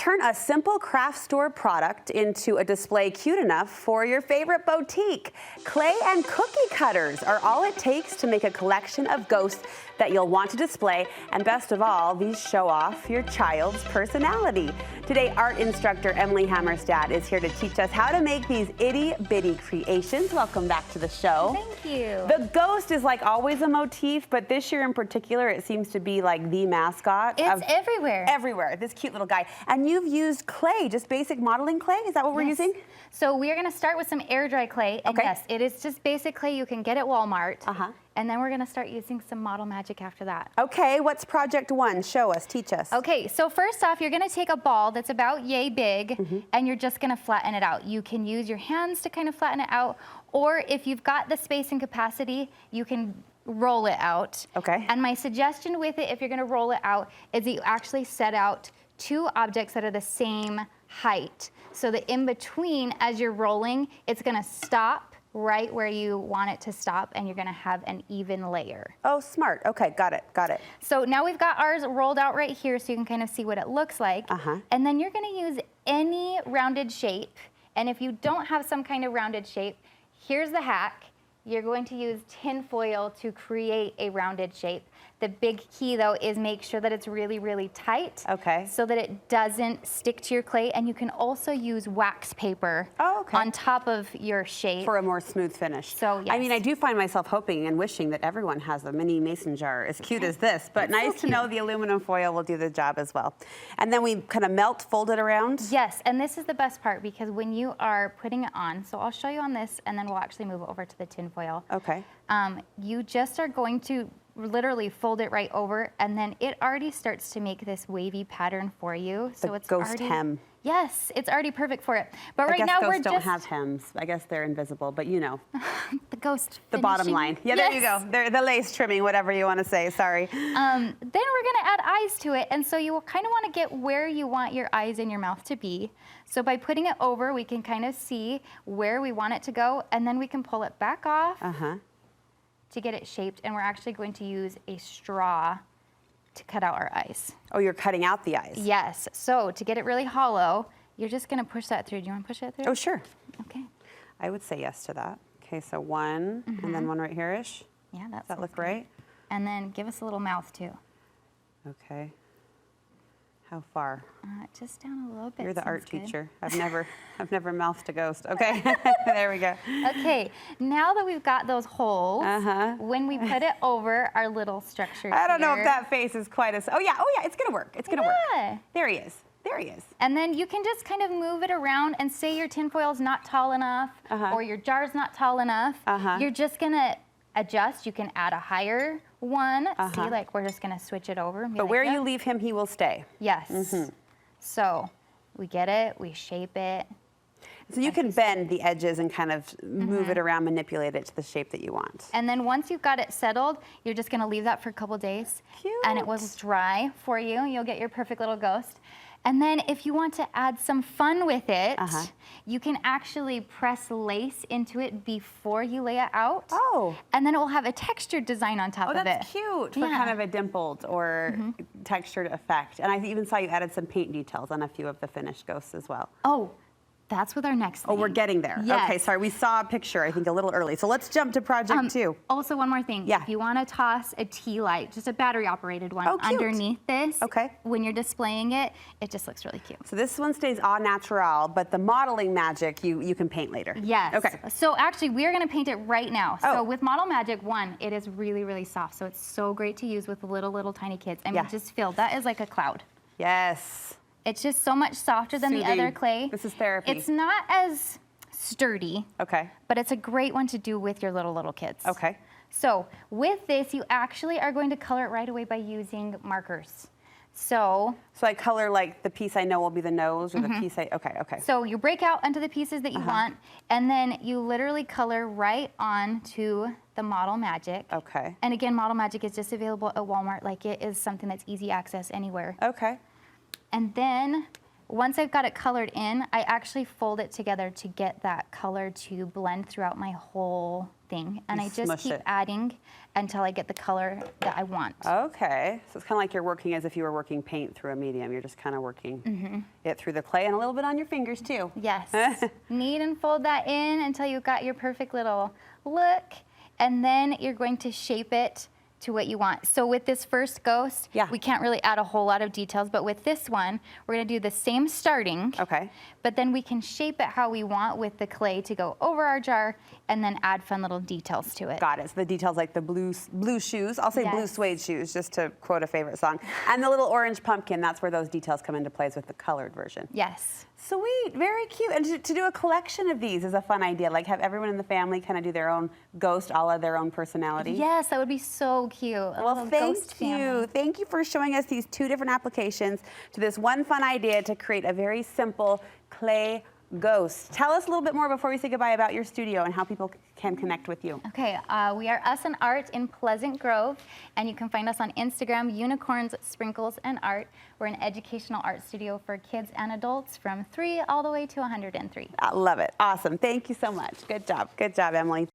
turn a simple craft store product into a display cute enough for your favorite boutique. Clay and cookie cutters are all it takes to make a collection of ghosts that you'll want to display, and best of all, these show off your child's personality. Today, art instructor Emily Hammerstad is here to teach us how to make these itty-bitty creations. Welcome back to the show. Thank you. The ghost is like always a motif, but this year in particular, it seems to be like the mascot. It's everywhere. Everywhere, this cute little guy. And you've used clay, just basic modeling clay? Is that what we're using? So we're gonna start with some air dry clay. And yes, it is just basic clay you can get at Walmart. And then we're gonna start using some Model Magic after that. Okay, what's project one? Show us, teach us. Okay, so first off, you're gonna take a ball that's about yay big, and you're just gonna flatten it out. You can use your hands to kind of flatten it out, or if you've got the space and capacity, you can roll it out. Okay. And my suggestion with it, if you're gonna roll it out, is that you actually set out two objects that are the same height. So that in between, as you're rolling, it's gonna stop right where you want it to stop, and you're gonna have an even layer. Oh, smart. Okay, got it, got it. So now we've got ours rolled out right here so you can kind of see what it looks like. And then you're gonna use any rounded shape. And if you don't have some kind of rounded shape, here's the hack. You're going to use tin foil to create a rounded shape. The big key though is make sure that it's really, really tight. Okay. So that it doesn't stick to your clay. And you can also use wax paper on top of your shape. For a more smooth finish. So yes. I mean, I do find myself hoping and wishing that everyone has a mini mason jar as cute as this, but nice to know the aluminum foil will do the job as well. And then we kind of melt, fold it around? Yes, and this is the best part because when you are putting it on, so I'll show you on this and then we'll actually move over to the tin foil. Okay. You just are going to literally fold it right over, and then it already starts to make this wavy pattern for you. So it's ghost already, hem. Yes, it's already perfect for it. But right I guess now ghosts we're don't just have hems. I guess they're invisible, but you know. the ghost. The bottom line. Yeah, there you go. They're the lace trimming, whatever you want to say. Sorry. Then we're gonna add eyes to it, and so you will kind of want to get where you want your eyes in your mouth to be. So by putting it over, we can kind of see where we want it to go, and then we can pull it back off. To get it shaped, and we're actually going to use a straw to cut out our eyes. Oh, you're cutting out the eyes? Yes, so to get it really hollow, you're just gonna push that through. Do you wanna push that through? Oh, sure. Okay. I would say yes to that. Okay, so one, and then one right here-ish. Yeah, Does that look right? And then give us a little mouth too. Okay. How far? Just down a little bit. You're the art teacher. I've never mouthed a ghost. Okay, there we go. Okay, now that we've got those holes, when we put it over our little structure I don't know if that face is quite as, oh yeah, it's gonna work. It's gonna work. There he is. There he is. And then you can just kind of move it around and say your tinfoil's not tall enough or your jar's not tall enough. You're just gonna adjust. You can add a higher one. See, like we're just gonna switch it over. But where you leave him, he will stay. Yes. So we get it, we shape it. So you can bend the edges and kind of move it around, manipulate it to the shape that you want. And then once you've got it settled, you're just gonna leave that for a couple days. Cute. And it will dry for you. You'll get your perfect little ghost. And then if you want to add some fun with it, you can actually press lace into it before you lay it out. Oh. And then it will have a textured design on top of it. Oh, that's cute for kind of a dimpled or textured effect. And I even saw you added some paint details on a few of the finished ghosts as well. Oh, that's with our next thing. Oh, we're getting there. Yes. Okay, sorry, we saw a picture, I think, a little early. So let's jump to project two. Also, one more thing. Yeah. If you want to toss a tea light, just a battery-operated one, underneath this, when you're displaying it, it just looks really cute. So this one stays au naturel, but the modeling magic, you can paint later. Yes. Okay. So actually, we are going to paint it right now. So with Model Magic, one, it is really, really soft. So it's so great to use with little tiny kids. I mean, just feel, that is like a cloud. Yes. It's just so much softer than the other clay. This is therapy. It's not as sturdy. Okay. But it's a great one to do with your little kids. Okay. So with this, you actually are going to color it right away by using markers. So I color like the piece I know will be the nose or the piece okay. So you break out into the pieces that you want, and then you literally color right on to the Model Magic. Okay. And again, Model Magic is just available at Walmart. Like, it is something that's easy access anywhere. Okay. And then once I've got it colored in, I actually fold it together to get that color to blend throughout my whole thing. And I just keep adding until I get the color that I want. Okay, so it's kind of like you're working as if you were working paint through a medium. You're just kind of working it through the clay and a little bit on your fingers too. Yes, knead and fold that in until you've got your perfect little look. And then you're going to shape it to what you want. So with this first ghost, we can't really add a whole lot of details, but with this one, we're gonna do the same starting, but then we can shape it how we want with the clay to go over our jar and then add fun little details to it. Got it, so the details like the blue shoes, I'll say blue suede shoes, just to quote a favorite song, and the little orange pumpkin, that's where those details come into place with the colored version. Yes. Sweet, very cute. And to do a collection of these is a fun idea, like have everyone in the family kind of do their own ghost, all of their own personality. Yes, that would be so cute. Well, thank you. Thank you for showing us these 2 different applications to this one fun idea to create a very simple clay ghost. Tell us a little bit more before we say goodbye about your studio and how people can connect with you. Okay, we are Us and Art in Pleasant Grove, and you can find us on Instagram, Unicorns, Sprinkles, and Art. We're an educational art studio for kids and adults from 3 all the way to 103. I love it. Awesome. Thank you so much. Good job. Good job, Emily.